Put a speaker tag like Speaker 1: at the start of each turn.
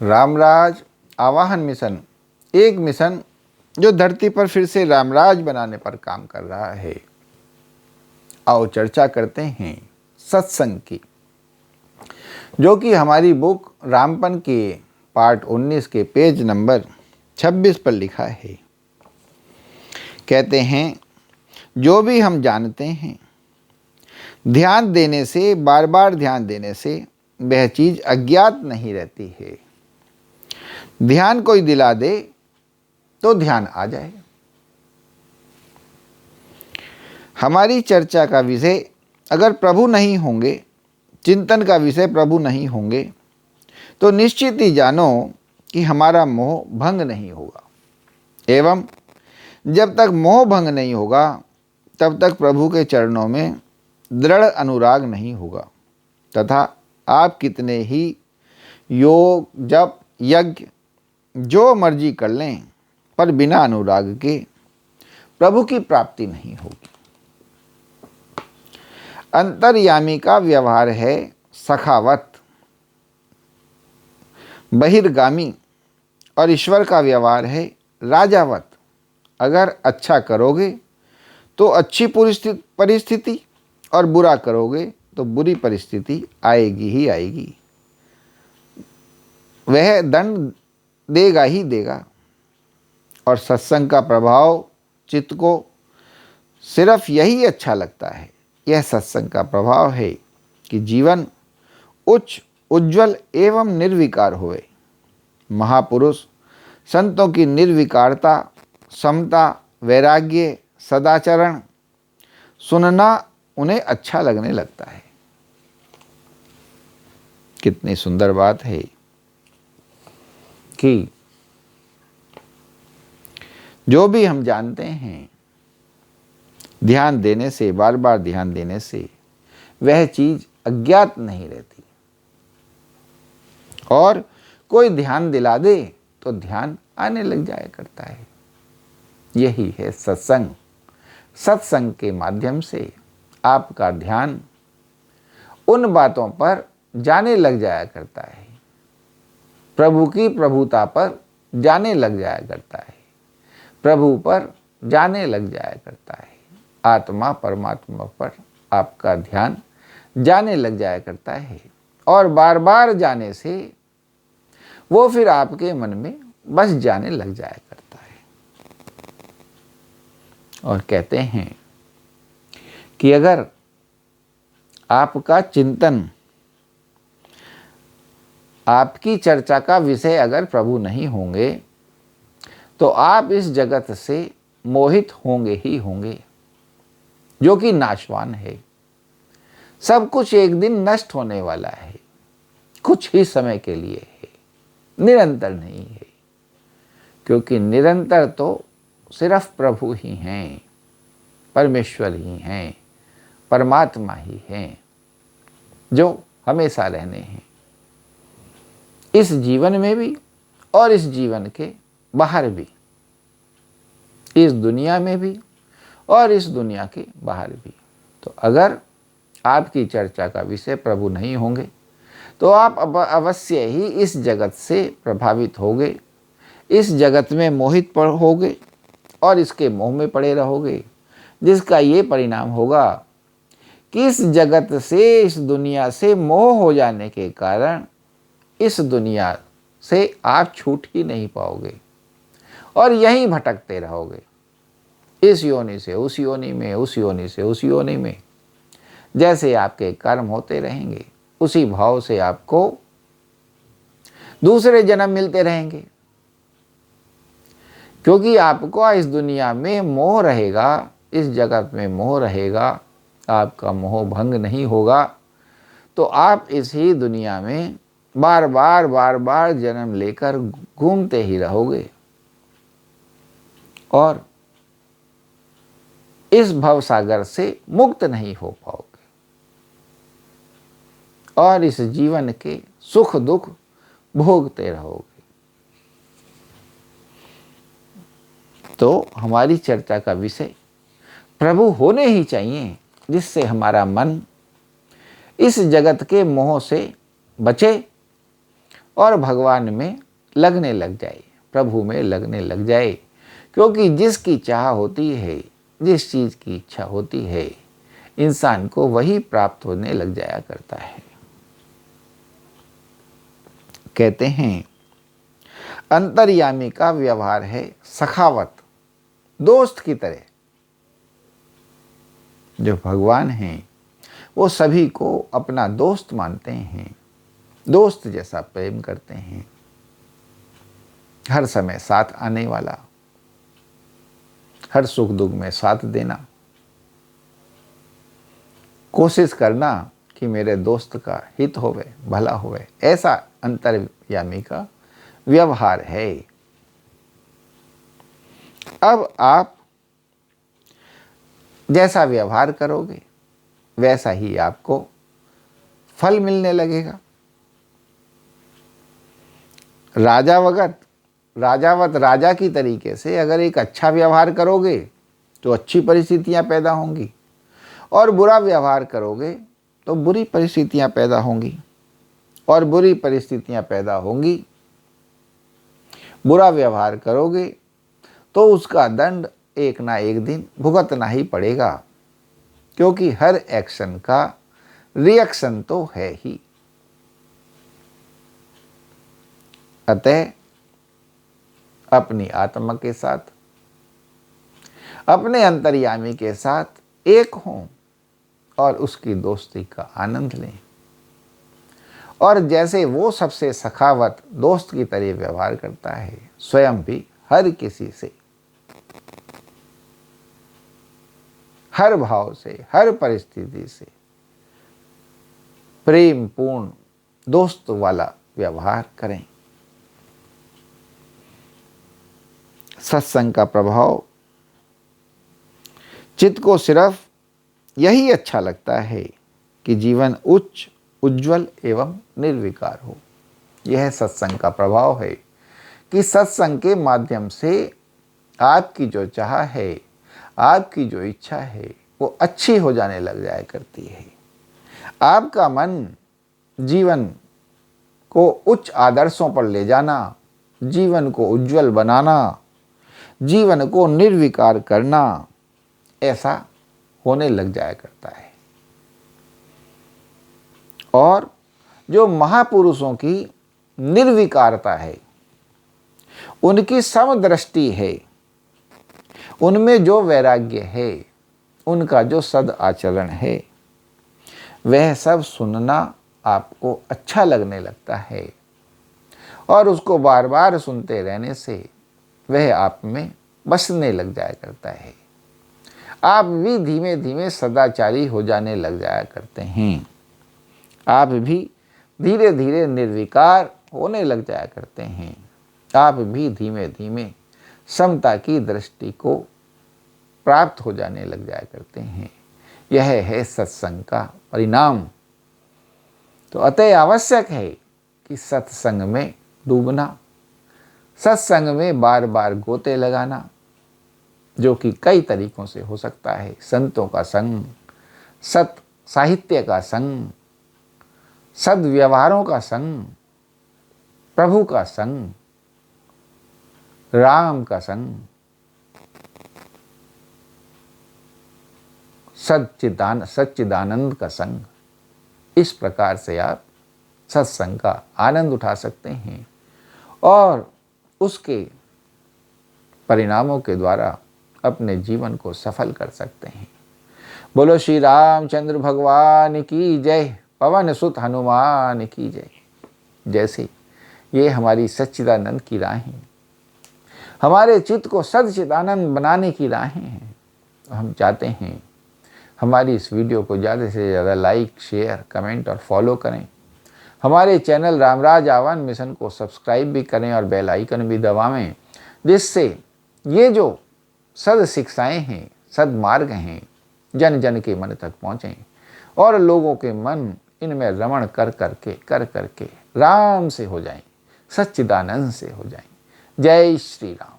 Speaker 1: रामराज आवाहन मिशन एक मिशन जो धरती पर फिर से रामराज बनाने पर काम कर रहा है। आओ चर्चा करते हैं सत्संग की, जो कि हमारी बुक रामपन के पार्ट 19 के पेज नंबर 26 पर लिखा है। कहते हैं, जो भी हम जानते हैं, ध्यान देने से, बार बार ध्यान देने से वह चीज़ अज्ञात नहीं रहती है। ध्यान कोई दिला दे तो ध्यान आ जाए। हमारी चर्चा का विषय अगर प्रभु नहीं होंगे, चिंतन का विषय प्रभु नहीं होंगे, तो निश्चित ही जानो कि हमारा मोह भंग नहीं होगा। एवं जब तक मोह भंग नहीं होगा, तब तक प्रभु के चरणों में दृढ़ अनुराग नहीं होगा, तथा आप कितने ही योग, जप, यज्ञ जो मर्जी कर लें, पर बिना अनुराग के प्रभु की प्राप्ति नहीं होगी। अंतर्यामी का व्यवहार है सखावत, बहिर्गामी, और ईश्वर का व्यवहार है राजावत। अगर अच्छा करोगे तो अच्छी परिस्थिति, और बुरा करोगे तो बुरी परिस्थिति आएगी ही आएगी। वह दंड देगा ही देगा। और सत्संग का प्रभाव चित्त को सिर्फ यही अच्छा लगता है। यह सत्संग का प्रभाव है कि जीवन उच्च, उज्ज्वल एवं निर्विकार होए। महापुरुष संतों की निर्विकारता, समता, वैराग्य, सदाचरण सुनना उन्हें अच्छा लगने लगता है। कितनी सुंदर बात है कि जो भी हम जानते हैं, ध्यान देने से, बार बार ध्यान देने से वह चीज अज्ञात नहीं रहती। और कोई ध्यान दिला दे तो ध्यान आने लग जाया करता है। यही है सत्संग। सत्संग के माध्यम से आपका ध्यान उन बातों पर जाने लग जाया करता है, प्रभु की प्रभुता पर जाने लग जाया करता है, प्रभु पर जाने लग जाया करता है, आत्मा परमात्मा पर आपका ध्यान जाने लग जाया करता है। और बार बार जाने से वो फिर आपके मन में बस जाने लग जाया करता है। और कहते हैं कि अगर आपका चिंतन, आपकी चर्चा का विषय अगर प्रभु नहीं होंगे, तो आप इस जगत से मोहित होंगे ही होंगे, जो कि नाशवान है। सब कुछ एक दिन नष्ट होने वाला है, कुछ ही समय के लिए है, निरंतर नहीं है। क्योंकि निरंतर तो सिर्फ प्रभु ही हैं, परमेश्वर ही हैं, परमात्मा ही हैं, जो हमेशा रहने हैं, इस जीवन में भी और इस जीवन के बाहर भी, इस दुनिया में भी और इस दुनिया के बाहर भी। तो अगर आपकी चर्चा का विषय प्रभु नहीं होंगे, तो आप अवश्य ही इस जगत से प्रभावित होगे, इस जगत में मोहित होगे और इसके मोह में पड़े रहोगे, जिसका ये परिणाम होगा कि इस जगत से, इस दुनिया से मोह हो जाने के कारण इस दुनिया से आप छूट ही नहीं पाओगे और यहीं भटकते रहोगे, इस योनि से उस योनि में, उस योनि से उस योनि में। जैसे आपके कर्म होते रहेंगे, उसी भाव से आपको दूसरे जन्म मिलते रहेंगे। क्योंकि आपको इस दुनिया में मोह रहेगा, इस जगत में मोह रहेगा, आपका मोह भंग नहीं होगा, तो आप इसी दुनिया में बार बार जन्म लेकर घूमते ही रहोगे और इस भवसागर से मुक्त नहीं हो पाओगे और इस जीवन के सुख दुख भोगते रहोगे। तो हमारी चर्चा का विषय प्रभु होने ही चाहिए, जिससे हमारा मन इस जगत के मोह से बचे और भगवान में लगने लग जाए, प्रभु में लगने लग जाए। क्योंकि जिसकी चाह होती है, जिस चीज़ की इच्छा होती है, इंसान को वही प्राप्त होने लग जाया करता है। कहते हैं अंतर्यामी का व्यवहार है सखावत, दोस्त की तरह। जो भगवान हैं वो सभी को अपना दोस्त मानते हैं, दोस्त जैसा प्रेम करते हैं, हर समय साथ आने वाला, हर सुख दुख में साथ देना, कोशिश करना कि मेरे दोस्त का हित होवे, भला होवे, ऐसा अंतर्यामी का व्यवहार है। अब आप जैसा व्यवहार करोगे वैसा ही आपको फल मिलने लगेगा। राजावत राजा की तरीके से अगर एक अच्छा व्यवहार करोगे तो अच्छी परिस्थितियां पैदा होंगी, और बुरा व्यवहार करोगे तो बुरी परिस्थितियां पैदा होंगी, और बुरी परिस्थितियां पैदा होंगी। बुरा व्यवहार करोगे तो उसका दंड एक ना एक दिन भुगतना ही पड़ेगा, क्योंकि हर एक्शन का रिएक्शन तो है ही। अतः अपनी आत्मा के साथ, अपने अंतर्यामी के साथ एक हों और उसकी दोस्ती का आनंद लें। और जैसे वो सबसे सखावत दोस्त की तरह व्यवहार करता है, स्वयं भी हर किसी से, हर भाव से, हर परिस्थिति से प्रेम पूर्ण दोस्त वाला व्यवहार करें। सत्संग का प्रभाव, चित्त को सिर्फ यही अच्छा लगता है कि जीवन उच्च, उज्जवल एवं निर्विकार हो। यह सत्संग का प्रभाव है कि सत्संग के माध्यम से आपकी जो चाह है, आपकी जो इच्छा है, वो अच्छी हो जाने लग जाया करती है। आपका मन जीवन को उच्च आदर्शों पर ले जाना, जीवन को उज्जवल बनाना, जीवन को निर्विकार करना, ऐसा होने लग जाया करता है। और जो महापुरुषों की निर्विकारता है, उनकी समदृष्टि है, उनमें जो वैराग्य है, उनका जो सद आचरण है, वह सब सुनना आपको अच्छा लगने लगता है, और उसको बार बार सुनते रहने से वह आप में बसने लग जाया करता है। आप भी धीमे धीमे सदाचारी हो जाने लग जाया करते हैं। आप भी धीरे धीरे निर्विकार होने लग जाया करते हैं। आप भी धीमे धीमे समता की दृष्टि को प्राप्त हो जाने लग जाया करते हैं। यह है सत्संग का परिणाम। तो अतः आवश्यक है कि सत्संग में डूबना, सत्संग में बार बार गोते लगाना, जो कि कई तरीकों से हो सकता है। संतों का संग, सत साहित्य का संग, सद्व्यवहारों का संग, प्रभु का संग, राम का संग, सच्चिदानंद का संग। इस प्रकार से आप सत्संग का आनंद उठा सकते हैं और उसके परिणामों के द्वारा अपने जीवन को सफल कर सकते हैं। बोलो श्री रामचंद्र भगवान की जय, पवन सुत हनुमान की जय। जैसे ये हमारी सच्चिदानंद की राहें, हमारे चित्त को सच्चिदानंद बनाने की राहें हैं। हम चाहते हैं हमारी इस वीडियो को ज़्यादा से ज़्यादा लाइक, शेयर, कमेंट और फॉलो करें। हमारे चैनल रामराज आह्वान मिशन को सब्सक्राइब भी करें और बेल आइकन भी दबावें, जिससे ये जो सद शिक्षाएं हैं, सदमार्ग हैं, जन जन के मन तक पहुँचें और लोगों के मन इनमें रमण कर करके राम से हो जाएं, सच्चिदानंद से हो जाएं। जय श्री राम।